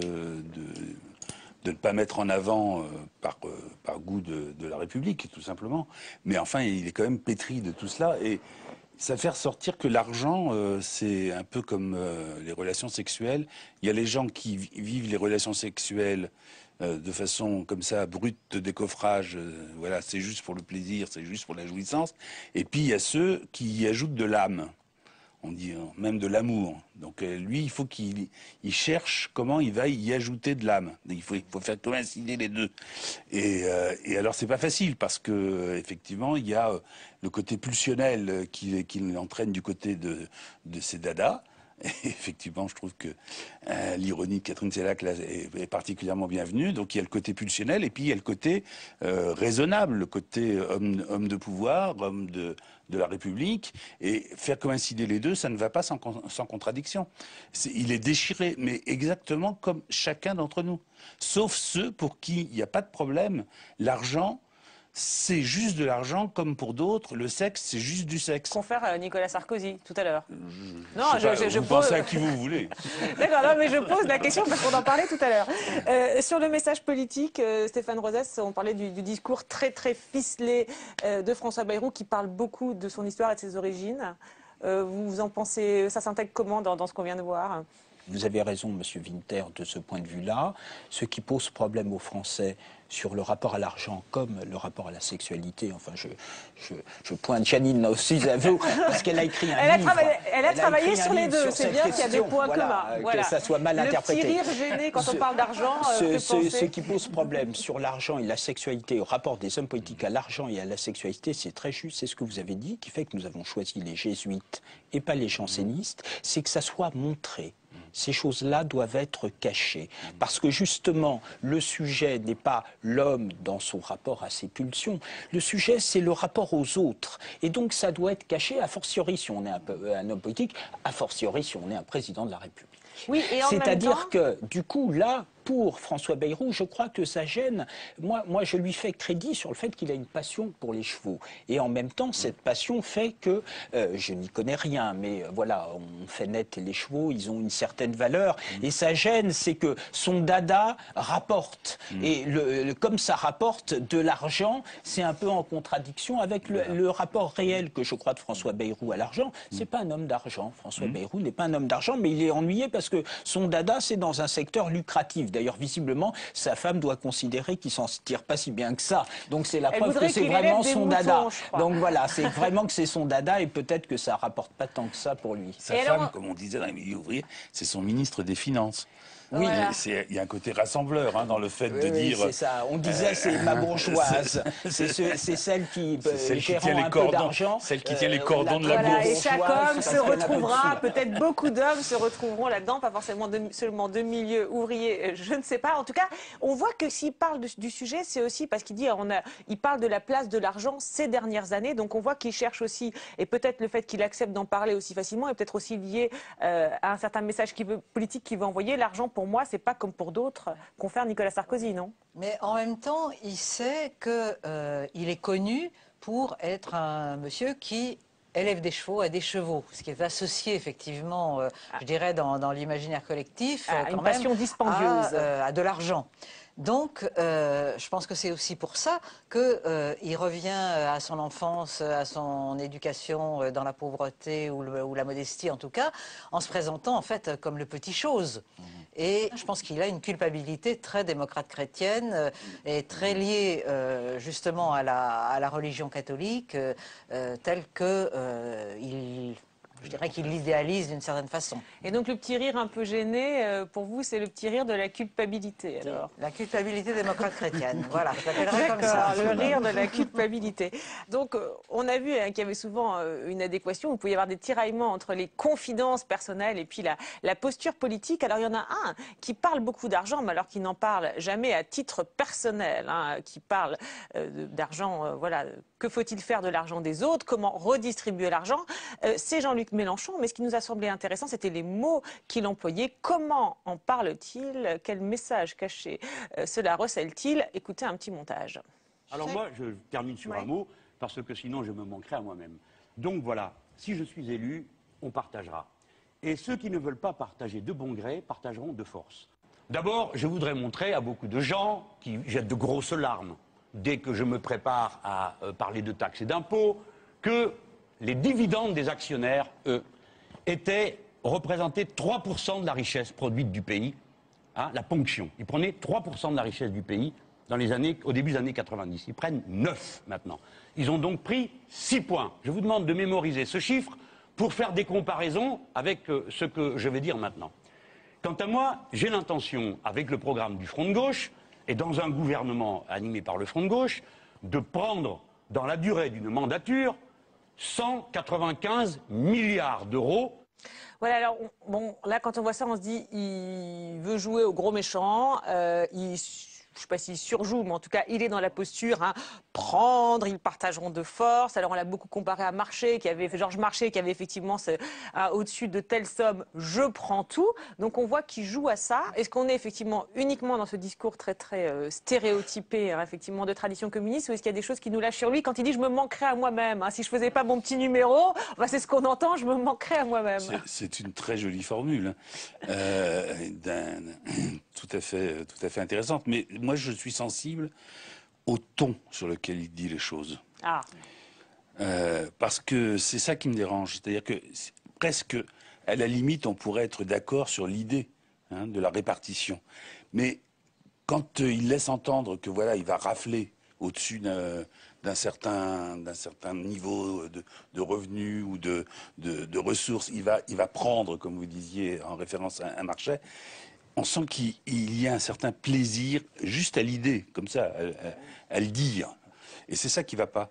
S9: ne pas mettre en avant par goût de la République, tout simplement. Mais enfin, il est quand même pétri de tout cela. Et ça fait ressortir que l'argent, c'est un peu comme les relations sexuelles. Il y a les gens qui vivent les relations sexuelles de façon comme ça, brute de décoffrage. Voilà, c'est juste pour le plaisir, c'est juste pour la jouissance. Et puis, il y a ceux qui y ajoutent de l'âme. On dit même de l'amour. Donc lui, il faut qu'il cherche comment il va y ajouter de l'âme. Il faut faire coïncider les deux. Et alors c'est pas facile parce que effectivement il y a le côté pulsionnel qui l'entraîne du côté de ces dadas. Et effectivement, je trouve que l'ironie de Catherine Sellac là, est particulièrement bienvenue. Donc il y a le côté pulsionnel et puis il y a le côté raisonnable, le côté homme de pouvoir, homme de la République. Et faire coïncider les deux, ça ne va pas sans contradiction. Il est déchiré, mais exactement comme chacun d'entre nous. Sauf ceux pour qui il n'y a pas de problème. L'argent, c'est juste de l'argent, comme pour d'autres. Le sexe, c'est juste du sexe.
S2: Confère Nicolas Sarkozy, tout à l'heure. Non,
S9: je
S2: pose...
S9: pensez à qui vous voulez.
S2: D'accord, non, mais je pose la question parce qu'on en parlait tout à l'heure. Sur le message politique, Stéphane Rosès, on parlait du discours très, très ficelé de François Bayrou, qui parle beaucoup de son histoire et de ses origines. Vous en pensez, ça s'intègre comment dans ce qu'on vient de voir?
S7: Vous avez raison, Monsieur Winter, de ce point de vue-là. Ce qui pose problème aux Français sur le rapport à l'argent comme le rapport à la sexualité, enfin je pointe Janine là aussi à vous, parce qu'elle a écrit un livre.
S2: Elle a travaillé sur les deux, c'est bien qu'il y a des points communs.
S7: Voilà. Que ça soit mal interprété.
S2: Le petit rire gêné quand on parle d'argent,
S7: ce qui pose problème sur l'argent et la sexualité, au rapport des hommes politiques à l'argent et à la sexualité, c'est très juste, c'est ce que vous avez dit, qui fait que nous avons choisi les jésuites et pas les jansénistes, c'est que ça soit montré. Ces choses-là doivent être cachées. Parce que justement, le sujet n'est pas l'homme dans son rapport à ses pulsions. Le sujet, c'est le rapport aux autres. Et donc, ça doit être caché, a fortiori si on est un homme politique, a fortiori si on est un président de la République.
S2: Oui, et en même temps...
S7: C'est-à-dire que, du coup, là, pour François Bayrou, je crois que ça gêne. Moi, je lui fais crédit sur le fait qu'il a une passion pour les chevaux. Et en même temps, cette passion fait que, je n'y connais rien, mais voilà, on fait naître les chevaux, ils ont une certaine valeur. Et ça gêne, c'est que son dada rapporte. Et comme ça rapporte de l'argent, c'est un peu en contradiction avec le rapport réel que je crois de François Bayrou à l'argent. C'est pas un homme d'argent. François Bayrou n'est pas un homme d'argent, mais il est ennuyé parce que son dada, c'est dans un secteur lucratif. D'ailleurs, visiblement, sa femme doit considérer qu'il s'en tire pas si bien que ça. Donc c'est la preuve que c'est vraiment son dada. Donc voilà, c'est vraiment que c'est son dada et peut-être que ça rapporte pas tant que ça pour lui.
S9: Sa femme, comme on disait dans les milieux ouvriers, c'est son ministre des Finances. Oui, voilà. Il y a un côté rassembleur dans le fait de dire...
S7: c'est ça. On disait c'est ma bourgeoise. C'est celle qui gère un peu d'argent.
S9: Celle qui tient les cordons de la bourse.
S2: Et chaque homme se retrouvera, peut-être beaucoup d'hommes se retrouveront là-dedans, pas forcément seulement de milieux ouvriers, je ne sais pas. En tout cas, on voit que s'il parle du sujet, c'est aussi parce qu'il dit, il parle de la place de l'argent ces dernières années, donc on voit qu'il cherche aussi, et peut-être le fait qu'il accepte d'en parler aussi facilement est peut-être aussi lié à un certain message politique qu'il veut envoyer. L'argent, pour moi, c'est pas comme pour d'autres, confère Nicolas Sarkozy, non?
S6: Mais en même temps, il sait qu'il est connu pour être un monsieur qui élève des chevaux à des chevaux, ce qui est associé effectivement, je dirais, dans l'imaginaire collectif,
S2: quand une passion dispendieuse,
S6: à de l'argent. Donc, je pense que c'est aussi pour ça qu'il revient à son enfance, à son éducation dans la pauvreté ou la modestie en tout cas, en se présentant en fait comme le petit chose. Et je pense qu'il a une culpabilité très démocrate chrétienne et très liée justement à la religion catholique, telle que je dirais qu'il l'idéalise d'une certaine façon.
S2: Et donc le petit rire un peu gêné, pour vous, c'est le petit rire de la culpabilité, alors?
S6: La culpabilité démocrate chrétienne, voilà, je l'appellerais comme ça.
S2: Le rire de la culpabilité. Donc on a vu qu'il y avait souvent une adéquation, il pouvait y avoir des tiraillements entre les confidences personnelles et puis la posture politique. Alors il y en a un qui parle beaucoup d'argent, mais alors qui n'en parle jamais à titre personnel, qui parle d'argent, voilà, que faut-il faire de l'argent des autres, comment redistribuer l'argent. C'est Jean-Luc Mélenchon, mais ce qui nous a semblé intéressant, c'était les mots qu'il employait. Comment en parle-t-il? Quel message caché cela recèle-t-il? Écoutez un petit montage.
S18: Alors moi, je termine sur un mot, parce que sinon je me manquerai à moi-même. Donc voilà, si je suis élu, on partagera. Et ceux qui ne veulent pas partager de bon gré, partageront de force. D'abord, je voudrais montrer à beaucoup de gens qui jettent de grosses larmes dès que je me prépare à parler de taxes et d'impôts, que les dividendes des actionnaires, eux, représentaient 3% de la richesse produite du pays, la ponction. Ils prenaient 3% de la richesse du pays au début des années 90. Ils prennent 9 maintenant. Ils ont donc pris 6 points. Je vous demande de mémoriser ce chiffre pour faire des comparaisons avec ce que je vais dire maintenant. Quant à moi, j'ai l'intention, avec le programme du Front de gauche, et dans un gouvernement animé par le Front de gauche, de prendre, dans la durée d'une mandature, 195 milliards d'euros.
S2: Voilà, alors, bon, là, quand on voit ça, on se dit, il veut jouer au gros méchant, je ne sais pas s'il surjoue, mais en tout cas, il est dans la posture, prendre, ils partageront de force. Alors, on l'a beaucoup comparé à Marchais, Georges Marchais, qui avait effectivement au-dessus de telle somme, je prends tout. Donc, on voit qu'il joue à ça. Est-ce qu'on est effectivement uniquement dans ce discours très, très stéréotypé, effectivement, de tradition communiste, ou est-ce qu'il y a des choses qui nous lâchent sur lui quand il dit, je me manquerais à moi-même, si je ne faisais pas mon petit numéro, c'est ce qu'on entend, je me manquerais à moi-même.
S9: C'est une très jolie formule, tout à fait intéressante. Mais moi, je suis sensible au ton sur lequel il dit les choses. Parce que c'est ça qui me dérange. C'est-à-dire que presque, à la limite, on pourrait être d'accord sur l'idée de la répartition. Mais quand il laisse entendre que voilà, il va rafler au-dessus d'un certain niveau de revenus ou de ressources, il va prendre, comme vous disiez, en référence à un Marchais, on sent qu'il y a un certain plaisir juste à l'idée, comme ça, à le dire. Et c'est ça qui ne va pas.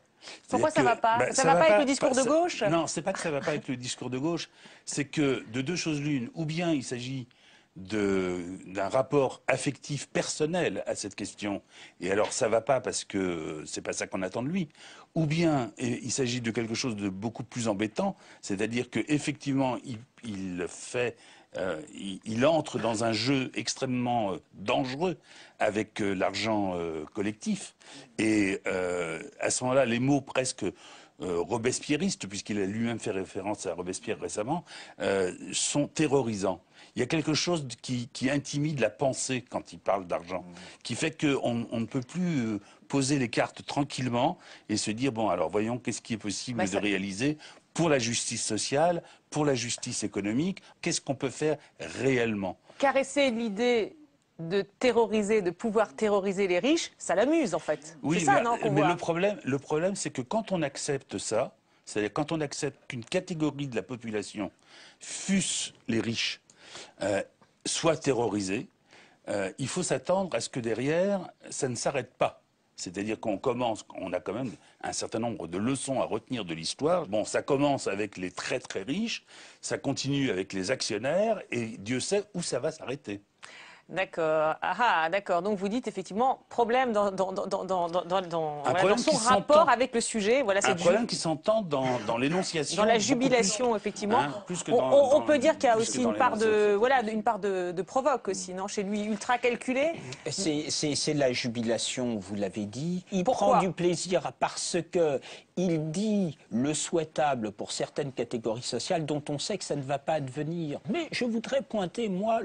S2: Pourquoi ça ne va pas? Ça ne va pas avec le discours de gauche?
S9: Non, c'est pas que ça ne va pas avec le discours de gauche, c'est que de deux choses l'une, ou bien il s'agit d'un rapport affectif personnel à cette question, et alors ça va pas parce que c'est pas ça qu'on attend de lui, ou bien il s'agit de quelque chose de beaucoup plus embêtant, c'est-à-dire que effectivement il entre dans un jeu extrêmement dangereux avec l'argent collectif, et à ce moment-là les mots presque robespierristes, puisqu'il a lui-même fait référence à Robespierre récemment, sont terrorisants. Il y a quelque chose qui intimide la pensée quand il parle d'argent, qui fait qu'on ne peut plus poser les cartes tranquillement et se dire, bon, alors voyons qu'est-ce qui est possible de réaliser pour la justice sociale, pour la justice économique, qu'est-ce qu'on peut faire réellement.
S2: Caresser l'idée de terroriser, de pouvoir terroriser les riches, ça l'amuse en fait.
S9: Oui,
S2: c'est ça,
S9: mais le problème, c'est que quand on accepte ça, c'est-à-dire quand on accepte qu'une catégorie de la population, fût-ce les riches, soit terrorisée, il faut s'attendre à ce que derrière, ça ne s'arrête pas. C'est-à-dire qu'on a quand même un certain nombre de leçons à retenir de l'histoire. Bon, ça commence avec les très très riches, ça continue avec les actionnaires, et Dieu sait où ça va s'arrêter.
S2: D'accord. Ah, d'accord. Donc vous dites effectivement problème dans son rapport avec le sujet. Voilà, c'est
S9: un problème qui s'entend dans l'énonciation.
S2: Dans la jubilation, effectivement.
S9: Plus que
S2: on peut dire qu'il y a aussi une part de provoque aussi, non, chez lui, ultra calculé.
S7: C'est la jubilation, vous l'avez dit. Il
S2: Pourquoi
S7: prend du plaisir parce que il dit le souhaitable pour certaines catégories sociales dont on sait que ça ne va pas advenir. Mais je voudrais pointer, moi,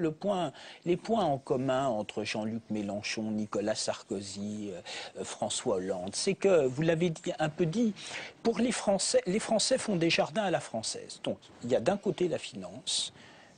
S7: les points en commun entre Jean-Luc Mélenchon, Nicolas Sarkozy, François Hollande. C'est que, vous l'avez un peu dit, pour les Français font des jardins à la française. Donc, il y a d'un côté la finance,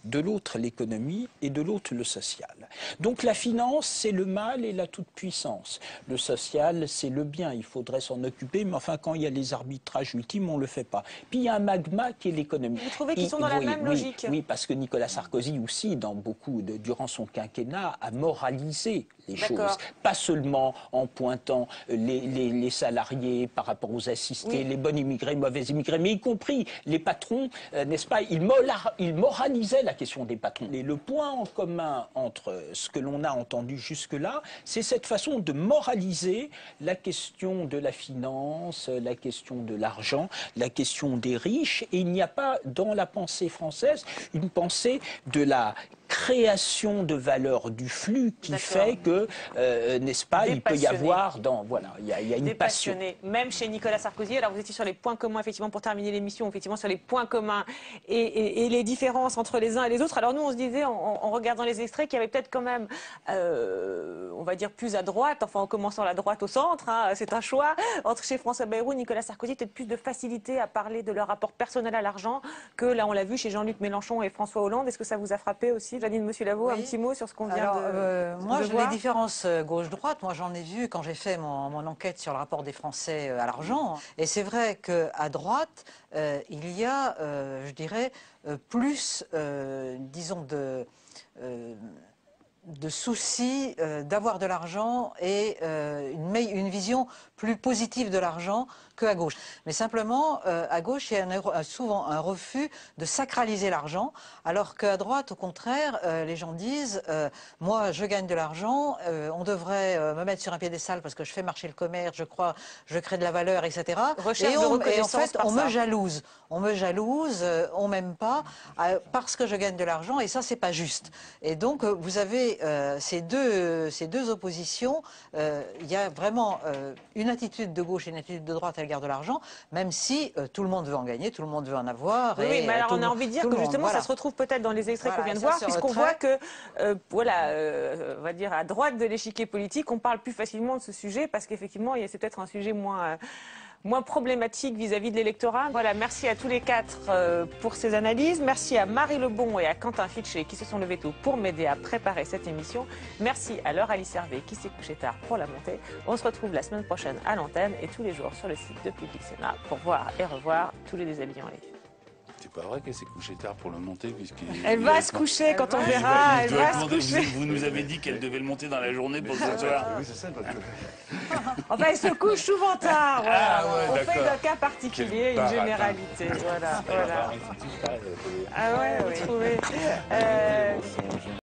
S7: de l'autre l'économie et de l'autre le social. Donc la finance, c'est le mal et la toute-puissance. Le social, c'est le bien, il faudrait s'en occuper, mais enfin quand il y a les arbitrages ultimes, on ne le fait pas. Puis il y a un magma qui est l'économie.
S2: Vous trouvez qu'ils sont dans la même logique?
S7: Oui, parce que Nicolas Sarkozy aussi, durant son quinquennat, a moralisé les choses. Pas seulement en pointant les salariés par rapport aux assistés, les bons immigrés, mauvais immigrés, mais y compris les patrons, n'est-ce pas? Il moralisait la question des patrons. Et le point en commun entre ce que l'on a entendu jusque-là, c'est cette façon de moraliser la question de la finance, la question de l'argent, la question des riches. Et il n'y a pas dans la pensée française une pensée de la création de valeur du flux qui fait que, n'est-ce pas, il peut y avoir il y a une passion.
S2: Même chez Nicolas Sarkozy, alors vous étiez sur les points communs, effectivement, pour terminer l'émission, effectivement, sur les points communs et les différences entre les uns et les autres. Alors nous, on se disait, en regardant les extraits, qu'il y avait peut-être quand même, on va dire, plus à droite, enfin en commençant la droite au centre, hein, c'est un choix, entre chez François Bayrou et Nicolas Sarkozy, peut-être plus de facilité à parler de leur rapport personnel à l'argent que, là, on l'a vu chez Jean-Luc Mélenchon et François Hollande. Est-ce que ça vous a frappé aussi, Janine Moussul-Lavaux, un petit mot sur ce qu'on vient de
S6: moi,
S2: voir.
S6: les différences gauche-droite, moi j'en ai vu quand j'ai fait mon enquête sur le rapport des Français à l'argent. Et c'est vrai qu'à droite, il y a, je dirais, plus, disons, de soucis d'avoir de l'argent et une vision plus positive de l'argent qu'à gauche. Mais simplement, à gauche, il y a souvent un refus de sacraliser l'argent, alors qu'à droite, au contraire, les gens disent moi, je gagne de l'argent, on devrait me mettre sur un piédestal parce que je fais marcher le commerce, je crée de la valeur, etc. Et en fait, on me jalouse. On me jalouse, on m'aime pas parce que je gagne de l'argent, et ça, c'est pas juste. Et donc, vous avez ces deux oppositions. Il y a vraiment une attitude de gauche et une attitude de droite à l'égard de l'argent, même si tout le monde veut en gagner, tout le monde veut en avoir.
S2: Oui, mais alors on a envie de dire que justement, ça se retrouve peut-être dans les extraits qu'on vient de voir, puisqu'on voit que, on va dire à droite de l'échiquier politique, on parle plus facilement de ce sujet, parce qu'effectivement, c'est peut-être un sujet moins problématique vis-à-vis de l'électorat. Voilà, merci à tous les quatre pour ces analyses. Merci à Marie Lebon et à Quentin Fitché qui se sont levés tôt pour m'aider à préparer cette émission. Merci à Laure Alice Hervé qui s'est couchée tard pour la montée. On se retrouve la semaine prochaine à l'antenne et tous les jours sur le site de Public Sénat pour voir et revoir tous les déshabillés en live.
S9: C'est pas vrai qu'elle s'est couchée tard pour le monter,
S2: Elle va se coucher quand on verra. Elle va se coucher.
S9: Vous nous avez dit qu'elle devait le monter dans la journée pour ce soir.
S8: Oui, c'est ça.
S2: Enfin, elle se couche souvent tard. Voilà.
S9: Ah ouais,
S2: on fait d'un cas particulier une généralité. Voilà. Ah ouais, vous trouvez.